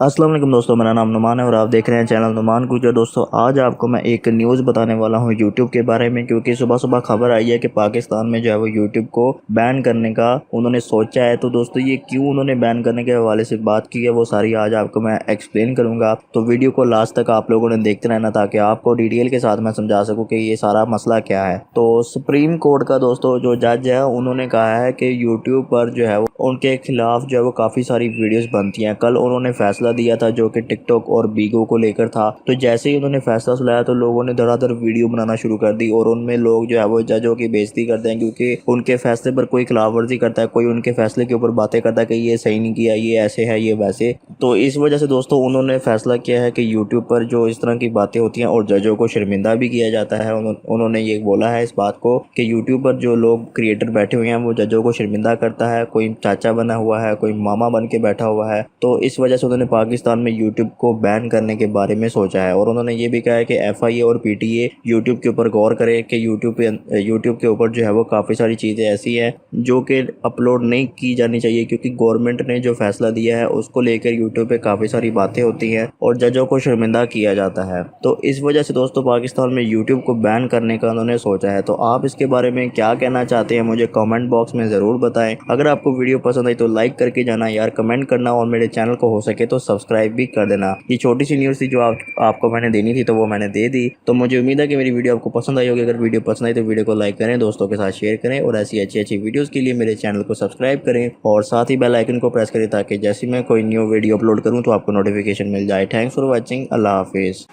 अस्सलाम वालेकुम दोस्तों, मेरा नाम नुमान है और आप देख रहे हैं चैनल नुमान गुजर। दोस्तों आज आपको मैं एक न्यूज़ बताने वाला हूं यूट्यूब के बारे में, क्योंकि सुबह सुबह खबर आई है कि पाकिस्तान में जो है वो यूट्यूब को बैन करने का उन्होंने सोचा है। तो दोस्तों ये क्यों उन्होंने बैन करने के हवाले से बात की है वो सारी आज आपको मैं एक्सप्लेन करूँगा। तो वीडियो को लास्ट तक आप लोगों ने देखते रहना ताकि आपको डिटेल के साथ मैं समझा सकूँ कि ये सारा मसला क्या है। तो सुप्रीम कोर्ट का दोस्तों जो जज है उन्होंने कहा है कि यूट्यूब पर जो है वो उनके खिलाफ जो है वो काफ़ी सारी वीडियोस बनती हैं। कल उन्होंने फैसला दिया था जो कि टिकटॉक और बीगो को लेकर था। तो जैसे ही उन्होंने फैसला सुनाया तो लोगों ने धड़ाधड़ वीडियो बनाना शुरू कर दी और उनमें लोग जो है वो जजों की बेइज्जती करते हैं, क्योंकि उनके फैसले पर कोई खिलाफवर्जी करता है, कोई उनके फैसले के ऊपर बातें करता है कि ये सही नहीं किया, ये ऐसे है, ये वैसे। तो इस वजह से दोस्तों उन्होंने फैसला किया है कि यूट्यूब पर जो इस तरह की बातें होती हैं और जजों को शर्मिंदा भी किया जाता है। उन्होंने ये बोला है इस बात को कि यूट्यूब पर जो लोग क्रिएटर बैठे हुए हैं वो जजों को शर्मिंदा करता है। कोई चाचा बना हुआ है, कोई मामा बन के बैठा हुआ है। तो इस वजह से उन्होंने पाकिस्तान में यूट्यूब को बैन करने के बारे में सोचा है। और उन्होंने ये भी कहा है कि FIA और PTA यूट्यूब के ऊपर गौर करे कि यूट्यूब के ऊपर जो है वो काफ़ी सारी चीज़ें ऐसी हैं जो कि अपलोड नहीं की जानी चाहिए, क्योंकि गवर्नमेंट ने जो फैसला दिया है उसको लेकर यूट्यूब पे काफ़ी सारी बातें होती हैं और जजों को शर्मिंदा किया जाता है। तो इस वजह से दोस्तों पाकिस्तान में यूट्यूब को बैन करने का उन्होंने सोचा है। तो आप इसके बारे में क्या कहना चाहते हैं मुझे कमेंट बॉक्स में ज़रूर बताएं। अगर आपको वीडियो पसंद आई तो लाइक करके जाना यार, कमेंट करना और मेरे चैनल को हो सके तो सब्सक्राइब भी कर देना। ये छोटी सी न्यूज़ थी जो आपको मैंने देनी थी तो वो मैंने दे दी। तो मुझे उम्मीद है कि मेरी वीडियो आपको पसंद आई होगी। अगर वीडियो पसंद आई तो वीडियो को लाइक करें, दोस्तों के साथ शेयर करें और ऐसी अच्छी अच्छी वीडियोज़ के लिए मेरे चैनल को सब्सक्राइब करें और साथ ही बेल आइकन को प्रेस करें ताकि जैसे मैं कोई न्यू वीडियो अपलोड करूँ तो आपको नोटिफिकेशन मिल जाए। Thanks for watching. अल्लाह हाफिज़।